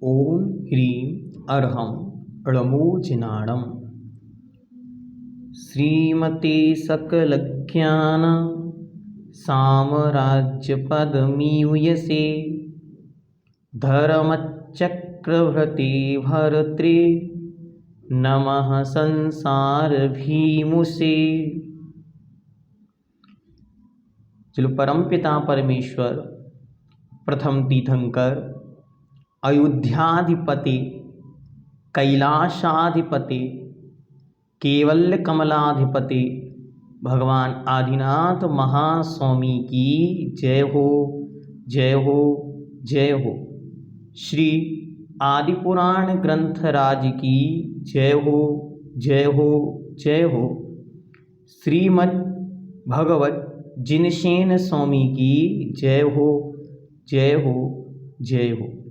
ओम ह्रीं अर्हं ळमोजिनाणं श्रीमते सकलज्ञान साम्राज्यपदमीयुयसे धर्मचक्रभृते भर्त्रे नमः संसारभीमुषे। चलो, परमपिता परमेश्वर प्रथम तीर्थंकर अयोध्याधिपति कैलाशाधिपति केवल्य कमलाधिपति भगवान आदिनाथ महास्वामी की जय हो, जय हो, जय हो। श्री आदिपुराण ग्रंथराज की जय हो, जय हो, जय हो। श्रीमद् भगवत जिनसेन स्वामी की जय हो, जय हो, जय हो।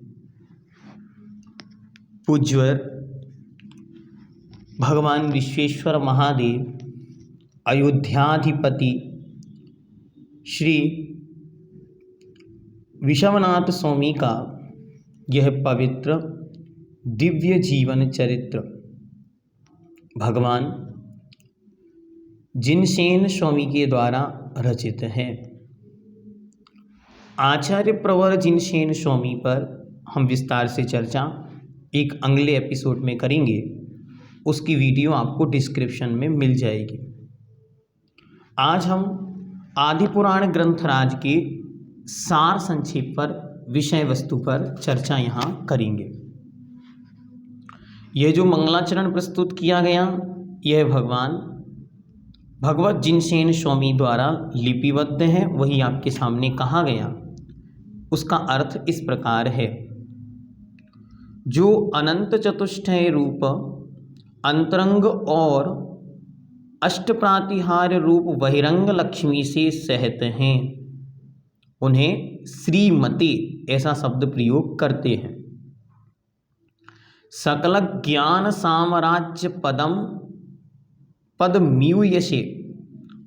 पूज्यवर भगवान विश्वेश्वर महादेव अयोध्याधिपति श्री विश्वनाथ स्वामी का यह पवित्र दिव्य जीवन चरित्र भगवान जिनसेन स्वामी के द्वारा रचित है। आचार्य प्रवर जिनसेन स्वामी पर हम विस्तार से चर्चा एक अगले एपिसोड में करेंगे। उसकी वीडियो आपको डिस्क्रिप्शन में मिल जाएगी। आज हम आदि पुराण ग्रंथराज के सार संक्षेप पर विषय वस्तु पर चर्चा यहाँ करेंगे। यह जो मंगलाचरण प्रस्तुत किया गया, यह भगवान भगवत जिनसेन स्वामी द्वारा लिपिबद्ध है। वही आपके सामने कहा गया। उसका अर्थ इस प्रकार है। जो अनंत चतुष्टय रूप अंतरंग और अष्टप्रातिहार्य रूप बहिरंग लक्ष्मी से सहित हैं, उन्हें श्रीमती ऐसा शब्द प्रयोग करते हैं। सकल ज्ञान साम्राज्य पदमीयुयसे,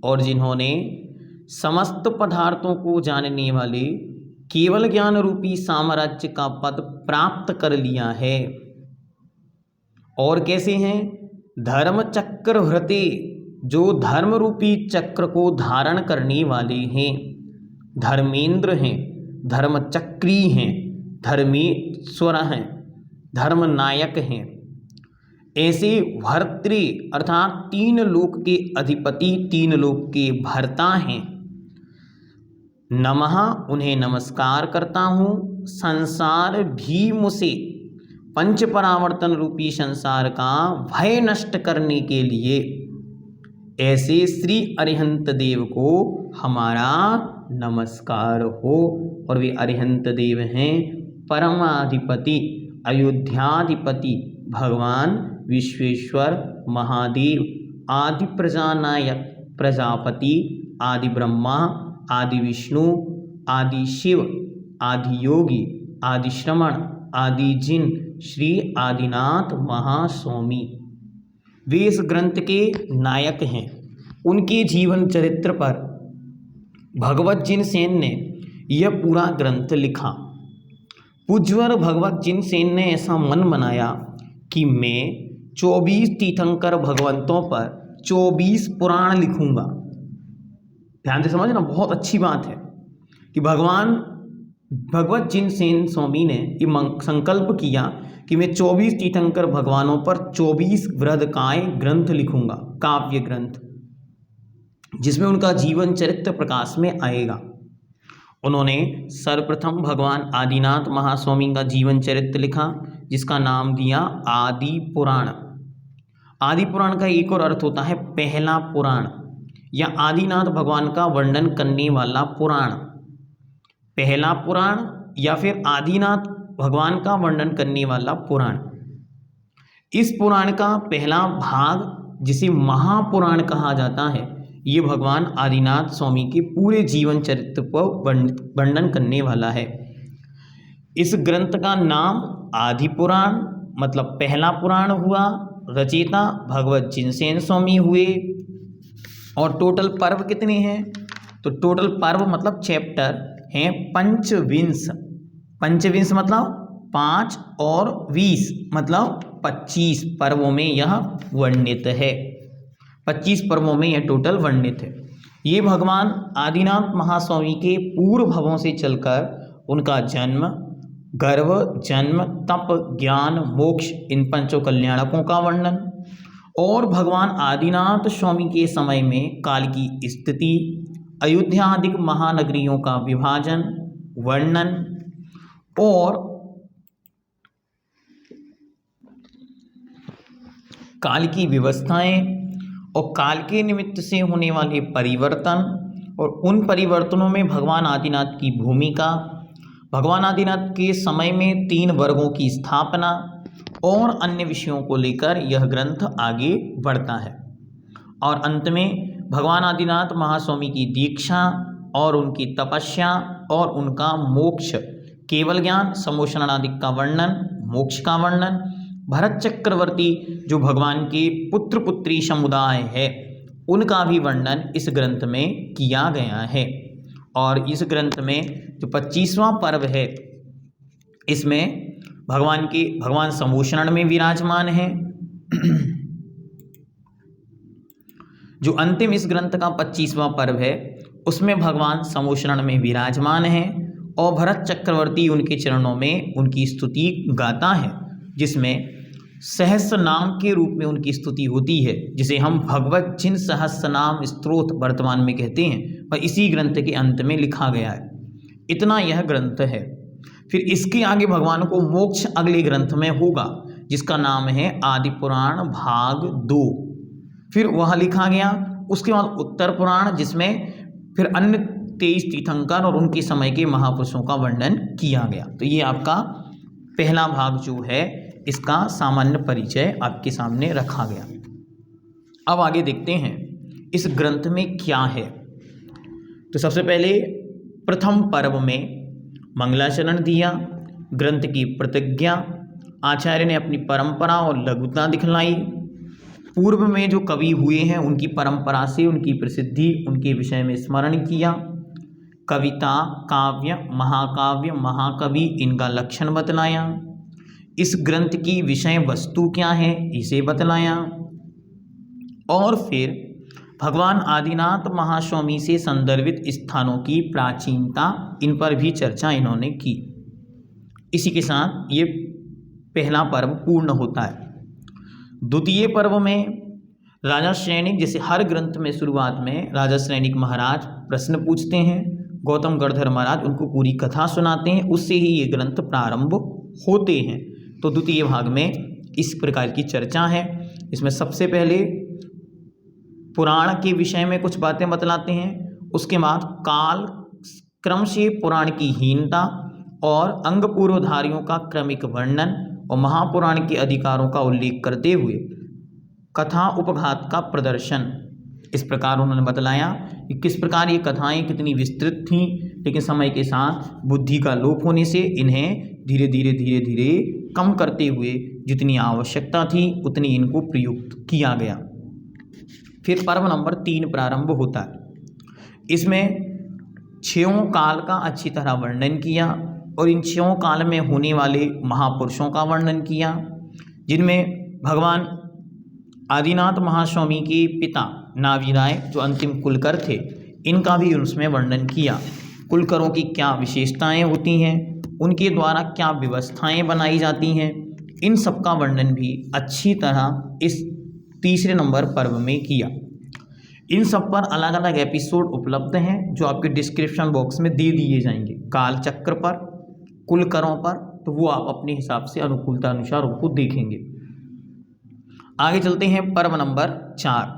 और जिन्होंने समस्त पदार्थों को जानने वाले केवल ज्ञान रूपी साम्राज्य का पद प्राप्त कर लिया है। और कैसे हैं? धर्म चक्र भृते, जो धर्म रूपी चक्र को धारण करने वाले हैं, धर्मेंद्र हैं, धर्मचक्री हैं, धर्मेश्वर हैं, धर्मनायक हैं। ऐसे भर्तृ अर्थात तीन लोक के अधिपति, तीन लोक के भर्ता हैं। नमः, उन्हें नमस्कार करता हूँ। संसार भीमुषे, पंच परावर्तन रूपी संसार का भय नष्ट करने के लिए ऐसे श्री अरिहंत देव को हमारा नमस्कार हो। और वे अरिहंत देव हैं परमाधिपति अयोध्याधिपति भगवान विश्वेश्वर महादेव, आदि प्रजानायक प्रजापति, आदि ब्रह्मा, आदि विष्णु, आदि शिव, आदि योगी, आदि श्रमण, आदि जिन, श्री आदिनाथ महास्वामी। वे इस ग्रंथ के नायक हैं। उनके जीवन चरित्र पर भगवत जिनसेन ने यह पूरा ग्रंथ लिखा। पूज्यवर भगवत जिनसेन ने ऐसा मन बनाया कि मैं 24 तीर्थंकर भगवंतों पर 24 पुराण लिखूंगा। ध्यान से समझना, बहुत अच्छी बात है कि भगवत जिनसेन स्वामी ने ये संकल्प किया कि मैं 24 तीर्थंकर भगवानों पर 24 बृहदकाय ग्रंथ लिखूंगा, काव्य ग्रंथ, जिसमें उनका जीवन चरित्र प्रकाश में आएगा। उन्होंने सर्वप्रथम भगवान आदिनाथ महास्वामी का जीवन चरित्र लिखा, जिसका नाम दिया आदि पुराण। आदि पुराण का एक और अर्थ होता है पहला पुराण, या आदिनाथ भगवान का वर्णन करने वाला पुराण। पहला पुराण या फिर आदिनाथ भगवान का वर्णन करने वाला पुराण। इस पुराण का पहला भाग, जिसे महापुराण कहा जाता है, ये भगवान आदिनाथ स्वामी के पूरे जीवन चरित्र को वर्णन करने वाला है। इस ग्रंथ का नाम आदि पुराण मतलब पहला पुराण हुआ। रचयिता भगवत जिनसेन स्वामी हुए। और टोटल पर्व कितने हैं? तो टोटल पर्व मतलब चैप्टर हैं 25। 25 मतलब 5 और 20 मतलब 25 पर्वों में यह वर्णित है। 25 पर्वों में यह टोटल वर्णित है। ये भगवान आदिनाथ महास्वामी के पूर्व भवों से चलकर उनका जन्म, गर्भ, जन्म, तप, ज्ञान, मोक्ष, इन पंचों कल्याणकों का वर्णन, और भगवान आदिनाथ स्वामी के समय में काल की स्थिति, अयोध्या आदि महानगरियों का विभाजन, वर्णन, और काल की व्यवस्थाएं और काल के निमित्त से होने वाले परिवर्तन, और उन परिवर्तनों में भगवान आदिनाथ की भूमिका, भगवान आदिनाथ के समय में 3 वर्गों की स्थापना और अन्य विषयों को लेकर यह ग्रंथ आगे बढ़ता है। और अंत में भगवान आदिनाथ महास्वामी की दीक्षा और उनकी तपस्या और उनका मोक्ष, केवल ज्ञान, समोषण आदि का वर्णन, मोक्ष का वर्णन, भरत चक्रवर्ती जो भगवान के पुत्र पुत्री समुदाय है उनका भी वर्णन इस ग्रंथ में किया गया है। और इस ग्रंथ में जो 25वां पर्व है इसमें भगवान समोषण में विराजमान है। जो अंतिम इस ग्रंथ का 25वां पर्व है उसमें भगवान समोषण में विराजमान है और भरत चक्रवर्ती उनके चरणों में उनकी स्तुति गाता है, जिसमें सहस्र नाम के रूप में उनकी स्तुति होती है, जिसे हम भगवत जिन सहस्र नाम स्तोत्र वर्तमान में कहते हैं, और इसी ग्रंथ के अंत में लिखा गया है। इतना यह ग्रंथ है। फिर इसके आगे भगवान को मोक्ष अगले ग्रंथ में होगा, जिसका नाम है आदि पुराण भाग 2। फिर वह लिखा गया। उसके बाद उत्तर पुराण, जिसमें फिर अन्य 23 तीर्थंकर और उनके समय के महापुरुषों का वर्णन किया गया। तो ये आपका पहला भाग जो है इसका सामान्य परिचय आपके सामने रखा गया। अब आगे देखते हैं इस ग्रंथ में क्या है। तो सबसे पहले प्रथम पर्व में मंगलाचरण दिया, ग्रंथ की प्रतिज्ञा, आचार्य ने अपनी परंपरा और लघुता दिखलाई, पूर्व में जो कवि हुए हैं उनकी परंपरा से उनकी प्रसिद्धि, उनके विषय में स्मरण किया, कविता, काव्य, महाकाव्य, महाकवि, इनका लक्षण बतलाया, इस ग्रंथ की विषय वस्तु क्या है इसे बतलाया, और फिर भगवान आदिनाथ महास्वामी से संदर्भित स्थानों की प्राचीनता, इन पर भी चर्चा इन्होंने की। इसी के साथ ये पहला पर्व पूर्ण होता है। द्वितीय पर्व में राजा सैनिक, जैसे हर ग्रंथ में शुरुआत में राजा सैनिक महाराज प्रश्न पूछते हैं, गौतम गणधर महाराज उनको पूरी कथा सुनाते हैं, उससे ही ये ग्रंथ प्रारंभ होते हैं। तो द्वितीय भाग में इस प्रकार की चर्चा है। इसमें सबसे पहले पुराण के विषय में कुछ बातें बतलाते हैं, उसके बाद काल क्रम से पुराण की हीनता और अंग पूर्वधारियों का क्रमिक वर्णन और महापुराण के अधिकारों का उल्लेख करते हुए कथा उपघात का प्रदर्शन। इस प्रकार उन्होंने बतलाया कि किस प्रकार ये कथाएं कितनी विस्तृत थीं, लेकिन समय के साथ बुद्धि का लोप होने से इन्हें धीरे धीरे कम करते हुए जितनी आवश्यकता थी उतनी इनको प्रयुक्त किया गया। फिर पर्व नंबर 3 प्रारंभ होता है। इसमें 6 काल का अच्छी तरह वर्णन किया और इन 6 काल में होने वाले महापुरुषों का वर्णन किया, जिनमें भगवान आदिनाथ महास्वामी के पिता नाभिराय जो अंतिम कुलकर थे, इनका भी उसमें वर्णन किया। कुलकरों की क्या विशेषताएं होती हैं, उनके द्वारा क्या व्यवस्थाएं बनाई जाती हैं, इन सब का वर्णन भी अच्छी तरह इस तीसरे नंबर पर्व में किया। इन सब पर अलग अलग एपिसोड उपलब्ध हैं जो आपके डिस्क्रिप्शन बॉक्स में दे दिए जाएंगे। काल चक्र पर, कुलकरों पर, तो वो आप अपने हिसाब से अनुकूलता अनुसार उनको देखेंगे। आगे चलते हैं पर्व नंबर 4।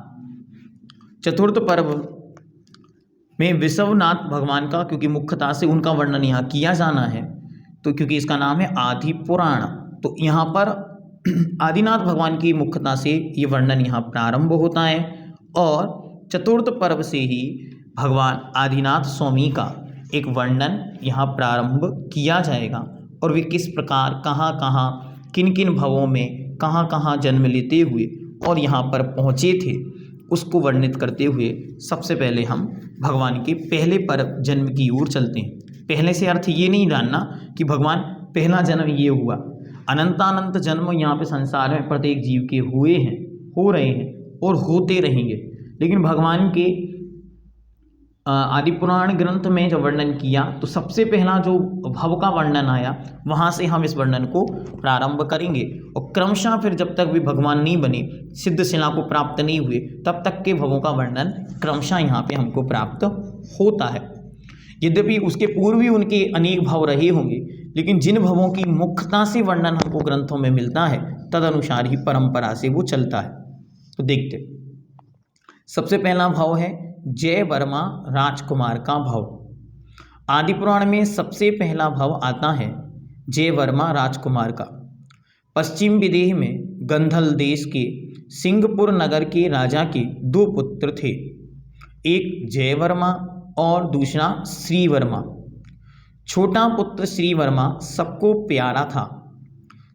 चतुर्थ पर्व में विश्वनाथ भगवान का, क्योंकि मुख्यतः से उनका वर्णन यहाँ किया जाना है, तो क्योंकि इसका नाम है आदि पुराण, तो यहाँ पर आदिनाथ भगवान की मुख्यता से ये वर्णन यहाँ प्रारंभ होता है और चतुर्थ पर्व से ही भगवान आदिनाथ स्वामी का एक वर्णन यहाँ प्रारंभ किया जाएगा और वे किस प्रकार कहाँ कहाँ किन किन भवों में कहाँ कहाँ जन्म लेते हुए और यहाँ पर पहुँचे थे उसको वर्णित करते हुए सबसे पहले हम भगवान के पहले पर्व जन्म की ओर चलते हैं। पहले से अर्थ ये नहीं जानना कि भगवान पहला जन्म ये हुआ। अनंतानंत जन्म यहाँ पे संसार में प्रत्येक जीव के हुए हैं, हो रहे हैं और होते रहेंगे। लेकिन भगवान के आदि पुराण ग्रंथ में जब वर्णन किया तो सबसे पहला जो भव का वर्णन आया, वहाँ से हम इस वर्णन को प्रारंभ करेंगे और क्रमशः फिर जब तक भी भगवान नहीं बने, सिद्ध शिला को प्राप्त नहीं हुए, तब तक के भवों का वर्णन क्रमशः यहाँ पे हमको प्राप्त होता है। यद्यपि उसके पूर्व भी उनके अनेक भव रहे होंगे, लेकिन जिन भवों की मुख्यता से वर्णन हमको ग्रंथों में मिलता है तदनुसार ही परंपरा से वो चलता है। तो देखते, सबसे पहला भव है जय वर्मा राजकुमार का भव। आदि पुराण में सबसे पहला भव आता है जय वर्मा राजकुमार का। पश्चिम विदेह में गंधल देश के सिंहपुर नगर के राजा के दो पुत्र थे, एक जयवर्मा और दूसरा श्रीवर्मा। छोटा पुत्र श्रीवर्मा सबको प्यारा था।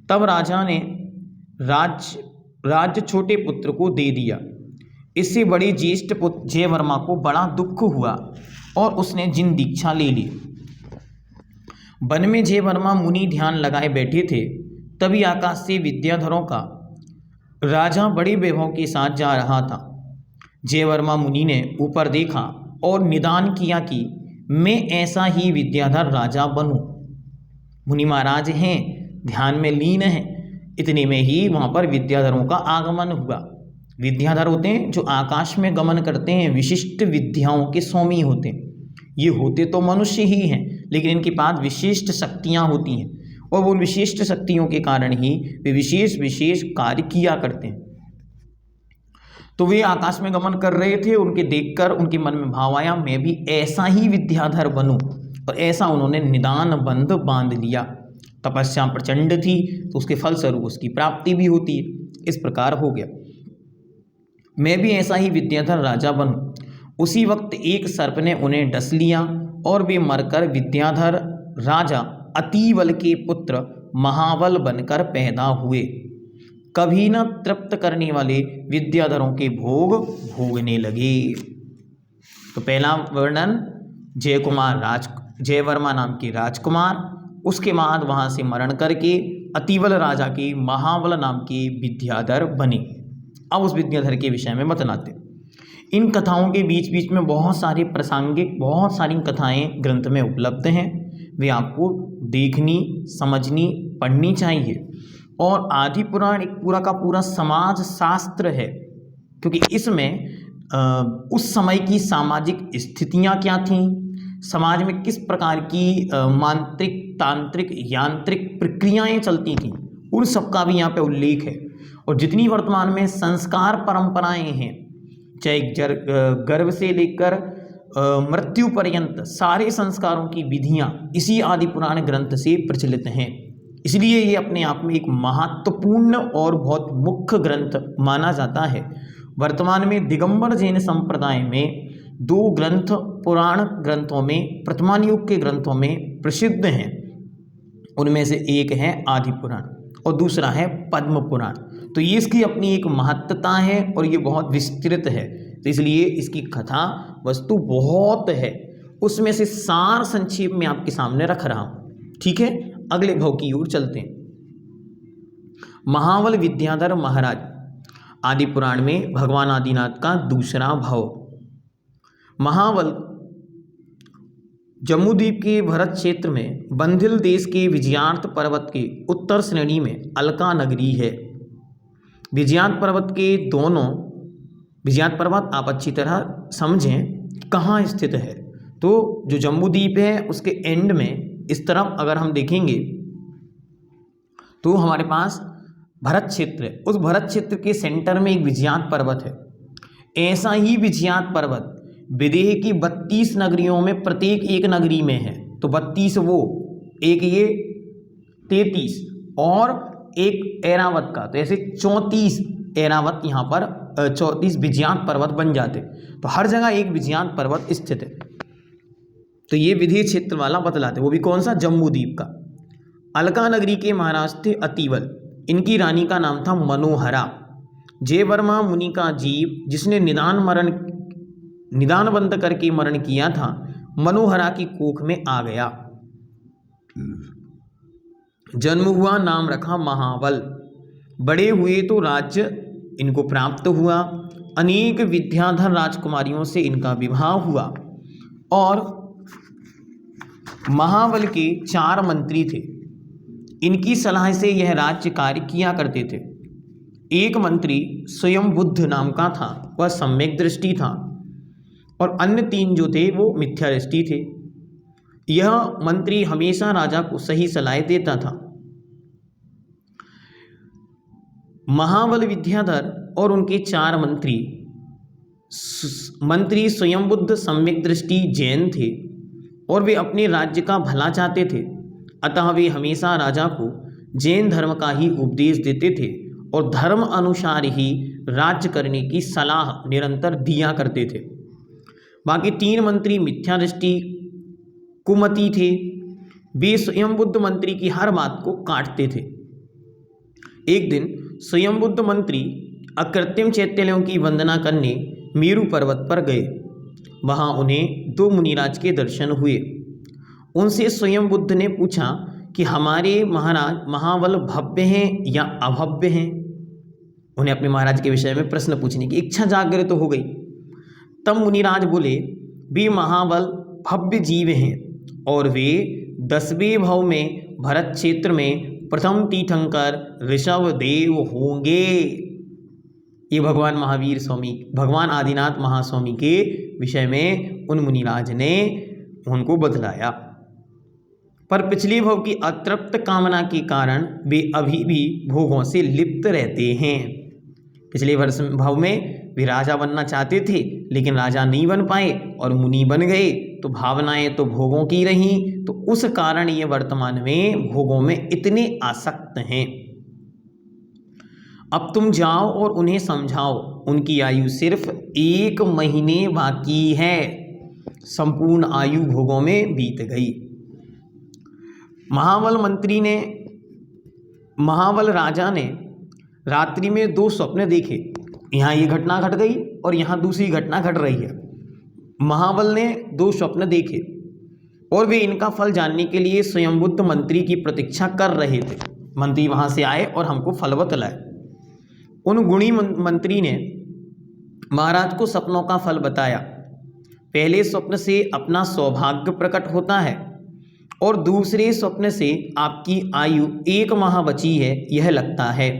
तब राजा ने राज्य छोटे पुत्र को दे दिया। इससे बड़े ज्येष्ठ पुत्र जयवर्मा को बड़ा दुख हुआ और उसने जिन दीक्षा ले ली। वन में जयवर्मा मुनि ध्यान लगाए बैठे थे, तभी आकाश से विद्याधरों का राजा बड़े वैभव के साथ जा रहा था। जयवर्मा मुनि ने ऊपर देखा और निदान किया कि मैं ऐसा ही विद्याधर राजा बनूं। मुनि महाराज हैं, ध्यान में लीन हैं। इतने में ही वहाँ पर विद्याधरों का आगमन हुआ। विद्याधर होते हैं जो आकाश में गमन करते हैं, विशिष्ट विद्याओं के स्वामी होते हैं। ये होते तो मनुष्य ही हैं, लेकिन इनके पास विशिष्ट शक्तियाँ होती हैं और वो विशिष्ट शक्तियों के कारण ही वे विशेष कार्य किया करते हैं। तो वे आकाश में गमन कर रहे थे, उनके देखकर उनके मन में भाव आया मैं भी ऐसा ही विद्याधर बनूं, और ऐसा उन्होंने निदान बंध बांध लिया। तपस्या प्रचंड थी तो उसके फलस्वरूप उसकी प्राप्ति भी होती है। इस प्रकार हो गया, मैं भी ऐसा ही विद्याधर राजा बनूं। उसी वक्त एक सर्प ने उन्हें डस लिया और वे मरकर विद्याधर राजा अतिबल के पुत्र महाबल बनकर पैदा हुए। कभी न तृप्त करने वाले विद्याधरों के भोग भोगने लगे। तो पहला वर्णन जयवर्मा नाम के राजकुमार, उसके बाद वहाँ से मरण करके अतिबल राजा के महाबल नाम के विद्याधर बने। अब उस विद्याधर के विषय में बतलाते। इन कथाओं के बीच बीच में बहुत सारी प्रासंगिक, बहुत सारी कथाएं ग्रंथ में उपलब्ध हैं। वे आपको देखनी, समझनी, पढ़नी चाहिए। और आदि पुराण एक पूरा का पूरा समाज शास्त्र है, क्योंकि इसमें उस समय की सामाजिक स्थितियां क्या थीं, समाज में किस प्रकार की मांत्रिक, तांत्रिक, यांत्रिक प्रक्रियाएं चलती थीं, उन सब का भी यहाँ पे उल्लेख है। और जितनी वर्तमान में संस्कार परंपराएं हैं, चाहे गर्भ से लेकर मृत्यु पर्यंत सारे संस्कारों की विधियां इसी आदि पुराण ग्रंथ से प्रचलित हैं। इसलिए ये अपने आप में एक महत्वपूर्ण और बहुत मुख्य ग्रंथ माना जाता है। वर्तमान में दिगंबर जैन संप्रदाय में दो ग्रंथ पुराण ग्रंथों में, वर्तमान युग के ग्रंथों में प्रसिद्ध हैं। उनमें से एक है आदि पुराण और दूसरा है पद्म पुराण। तो ये इसकी अपनी एक महत्ता है और ये बहुत विस्तृत है, तो इसलिए इसकी कथा वस्तु बहुत है। उसमें से सार संक्षेप में आपके सामने रख रहा हूँ। ठीक है, अगले भाव की ओर चलते हैं। महाबल विद्याधर महाराज, आदि पुराण में भगवान आदिनाथ का दूसरा भाव। महाबल जम्बूद्वीप के भरत क्षेत्र में बंधिल देश के विजयार्थ पर्वत के उत्तर श्रेणी में अलका नगरी है। विजयार्थ पर्वत आप अच्छी तरह समझें कहाँ स्थित है। तो जो जम्बूद्वीप है उसके एंड में इस तरफ अगर हम देखेंगे तो हमारे पास भरत क्षेत्र है। उस भरत क्षेत्र के सेंटर में एक विजयार्थ पर्वत है। ऐसा ही विजयार्थ पर्वत विदेह की 32 नगरियों में प्रत्येक एक नगरी में है। तो 32 वो, एक ये 33 और एक ऐरावत का, तो ऐसे 34 ऐरावत यहाँ पर 34 विजयार्थ पर्वत बन जाते। तो हर जगह एक विजयार्थ पर्वत स्थित है। तो ये विदेह क्षेत्र वाला बतलाते, वो भी कौन सा, जम्बूद्वीप का। अलका नगरी के महाराज थे अतिबल। इनकी रानी का नाम था मनोहरा। जयवर्मा मुनि का जीव जिसने निदान बंद करके मरण किया था, मनोहरा की कोख में आ गया। जन्म हुआ, नाम रखा महाबल। बड़े हुए तो राज्य इनको प्राप्त हुआ। अनेक विद्याधर राजकुमारियों से इनका विवाह हुआ और महाबल के 4 मंत्री थे। इनकी सलाह से यह राज्य कार्य किया करते थे। एक मंत्री स्वयं बुद्ध नाम का था, वह सम्यक दृष्टि था, और अन्य 3 जो थे वो मिथ्या दृष्टि थे। यह मंत्री हमेशा राजा को सही सलाह देता था। महाबल, विद्याधर और उनके 4 मंत्री स्वयं बुद्ध सम्यक दृष्टि जैन थे और वे अपने राज्य का भला चाहते थे। अतः वे हमेशा राजा को जैन धर्म का ही उपदेश देते थे और धर्म अनुसार ही राज्य करने की सलाह निरंतर दिया करते थे। बाकी 3 मंत्री मिथ्या दृष्टि कुमति थे। वे स्वयं बुद्ध मंत्री की हर बात को काटते थे। एक दिन स्वयं बुद्ध मंत्री अकृत्रिम चैत्यलों की वंदना करने मेरु पर्वत पर गए। वहां उन्हें 2 मुनिराज के दर्शन हुए। उनसे स्वयं बुद्ध ने पूछा कि हमारे महाराज महाबल भव्य हैं या अभव्य हैं। उन्हें अपने महाराज के विषय में प्रश्न पूछने की इच्छा जागृत हो गई। तब मुनिराज बोले, वे महाबल भव्य जीव हैं और वे 10वें भव में भरत क्षेत्र में प्रथम तीर्थंकर ऋषभ देव होंगे। ये भगवान महावीर स्वामी, भगवान आदिनाथ महास्वामी के विषय में उन मुनिराज ने उनको बतलाया। पर पिछले भव की अतृप्त कामना के कारण वे अभी भी भोगों से लिप्त रहते हैं। पिछले भव में वे राजा बनना चाहते थे लेकिन राजा नहीं बन पाए और मुनि बन गए, तो भावनाएं तो भोगों की रहीं, तो उस कारण ये वर्तमान में भोगों में इतने आसक्त हैं। अब तुम जाओ और उन्हें समझाओ, उनकी आयु सिर्फ 1 महीने बाकी है, संपूर्ण आयु भोगों में बीत गई। महाबल राजा ने रात्रि में 2 स्वप्न देखे। यहाँ ये घटना घट गई और यहाँ दूसरी घटना घट रही है। महाबल ने 2 स्वप्न देखे और वे इनका फल जानने के लिए स्वयं बुद्ध मंत्री की प्रतीक्षा कर रहे थे। मंत्री वहां से आए और हमको फल बतलाए। उन गुणी मंत्री ने महाराज को सपनों का फल बताया। पहले स्वप्न से अपना सौभाग्य प्रकट होता है और दूसरे स्वप्न से आपकी आयु 1 माह बची है यह लगता है।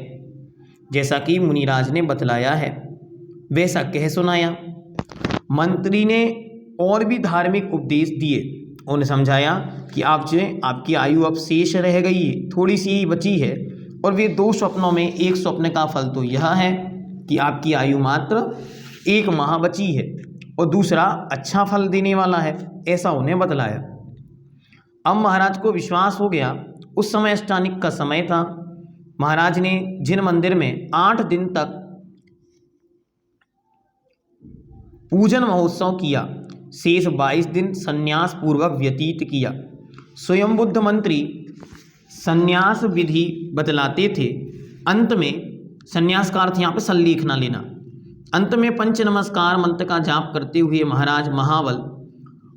जैसा कि मुनिराज ने बतलाया है वैसा कह सुनाया। मंत्री ने और भी धार्मिक उपदेश दिए। उन्हें समझाया कि आपकी आयु अब शेष रह गई है, थोड़ी सी बची है, और वे 2 स्वप्नों में एक स्वप्न का फल तो यह है कि आपकी आयु मात्र 1 माह बची है और दूसरा अच्छा फल देने वाला है, ऐसा उन्हें बतलाया। अब महाराज को विश्वास हो गया। उस समय अष्टानिक का समय था। महाराज ने जिन मंदिर में 8 दिन तक पूजन महोत्सव किया, शेष 22 दिन संन्यास पूर्वक व्यतीत किया। स्वयं बुद्ध मंत्री संन्यास विधि बतलाते थे। अंत में संन्यास का अर्थ यहाँ पे संलेख ना लेना। अंत में पंच नमस्कार मंत्र का जाप करते हुए महाराज महाबल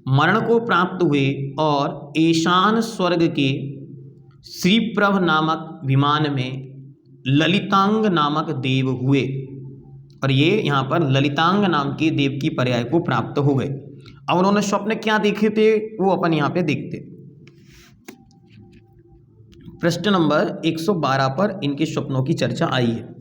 मरण को प्राप्त हुए और ईशान स्वर्ग के श्रीप्रभ नामक विमान में ललितांग नामक देव हुए, और ये यहाँ पर ललितांग नाम के देव की पर्याय को प्राप्त हो गए। अब उन्होंने स्वप्न क्या देखे थे वो अपन यहाँ पे देखते। पृष्ठ नंबर 112 पर इनके स्वप्नों की चर्चा आई है।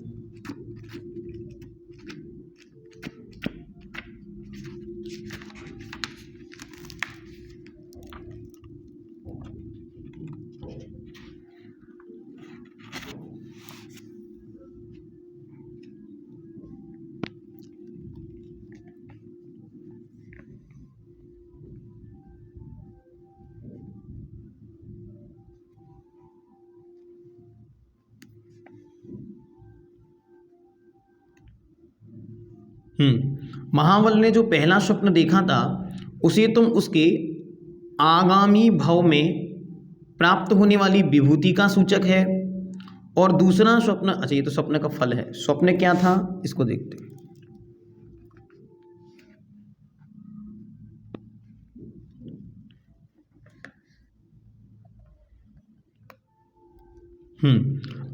महाबल ने जो पहला स्वप्न देखा था उसे तुम उसके आगामी भव में प्राप्त होने वाली विभूति का सूचक है, और दूसरा स्वप्न, अच्छा ये तो स्वप्न का फल है। स्वप्न क्या था इसको देखते हैं।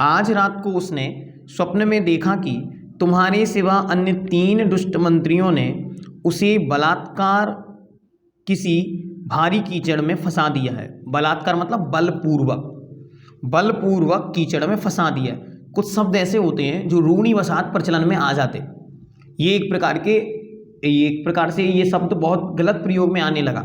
आज रात को उसने स्वप्न में देखा कि तुम्हारे सिवा अन्य 3 दुष्ट मंत्रियों ने उसे बलात्कार किसी भारी कीचड़ में फंसा दिया है। बलात्कार मतलब बलपूर्वक कीचड़ में फंसा दिया है। कुछ शब्द ऐसे होते हैं जो रूढ़िवशात प्रचलन में आ जाते, ये एक प्रकार से ये शब्द बहुत गलत प्रयोग में आने लगा,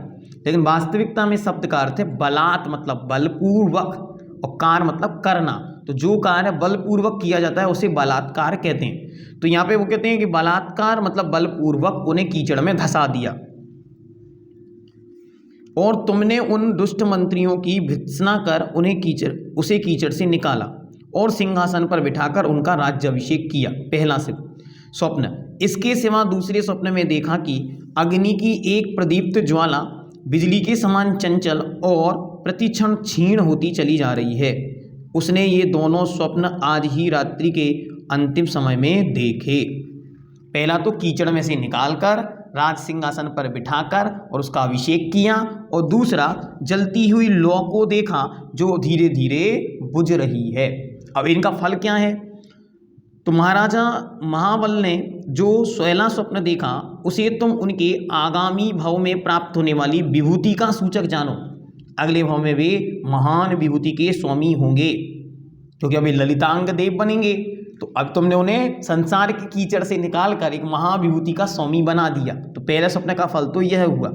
लेकिन वास्तविकता में शब्द का अर्थ है बलात् मतलब बलपूर्वक और कार मतलब करना। तो जो कार्य बलपूर्वक किया जाता है उसे बलात्कार कहते हैं। तो यहाँ पे वो कहते हैं कि बलात्कार मतलब बलपूर्वक उन्हें कीचड़ में धंसा दिया, और तुमने उन दुष्ट मंत्रियों की भर्त्सना कर उसे कीचड़ से निकाला और सिंहासन पर बिठाकर उनका राज्याभिषेक किया। पहला स्वप्न। इसके सिवा दूसरे स्वप्न में देखा कि अग्नि की एक प्रदीप्त ज्वाला बिजली के समान चंचल और प्रतिक्षण क्षीण होती चली जा रही है। उसने ये दोनों स्वप्न आज ही रात्रि के अंतिम समय में देखे। पहला तो कीचड़ में से निकालकर राज सिंहासन पर बिठाकर और उसका अभिषेक किया, और दूसरा जलती हुई लौ को देखा जो धीरे धीरे बुझ रही है। अब इनका फल क्या है? तो महाराजा महाबल ने जो 16 स्वप्न देखा उसे तुम उनके आगामी भाव में प्राप्त होने वाली विभूति का सूचक जानो। अगले भाव में वे महान विभूति के स्वामी होंगे, क्योंकि अभी ललितांग देव बनेंगे। तो अब तुमने उन्हें संसार के कीचड़ से निकालकर एक महाविभूति का स्वामी बना दिया। तो पहले स्वप्न का फल तो यह हुआ,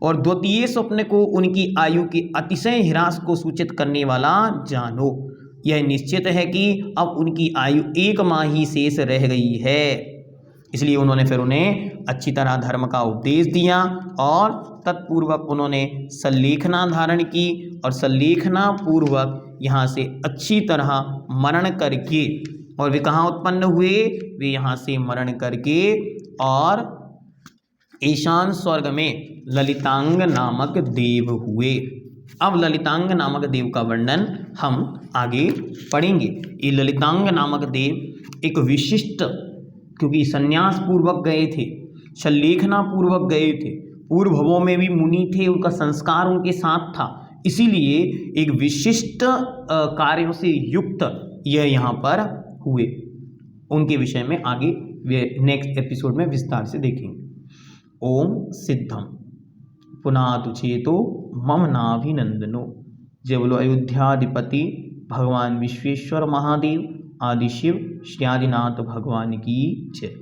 और द्वितीय स्वप्न को उनकी आयु के अतिशय ह्रास को सूचित करने वाला जानो। यह निश्चित है कि अब उनकी आयु 1 माह ही शेष रह गई है। इसलिए उन्होंने फिर उन्हें अच्छी तरह धर्म का उपदेश दिया, और तत्पूर्वक उन्होंने सल्लेखना धारण की, और सल्लेखना पूर्वक यहाँ से अच्छी तरह मरण करके, और वे कहाँ उत्पन्न हुए? वे यहाँ से मरण करके और ईशान स्वर्ग में ललितांग नामक देव हुए। अब ललितांग नामक देव का वर्णन हम आगे पढ़ेंगे। ये ललितांग नामक देव एक विशिष्ट, क्योंकि संन्यास पूर्वक गए थे, सल्लेखना पूर्वक गए थे, पूर्व भवों में भी मुनि थे, उनका संस्कार उनके साथ था, इसीलिए एक विशिष्ट कार्यों से युक्त यह यहाँ पर हुए। उनके विषय में आगे वे नेक्स्ट एपिसोड में विस्तार से देखेंगे। ओम सिद्धम पुनातु चेतो मम नाभिनंदनो। जय बोलो अयोध्याधिपति भगवान विश्वेश्वर महादेव आदि शिव श्री आदिनाथ भगवान की जय।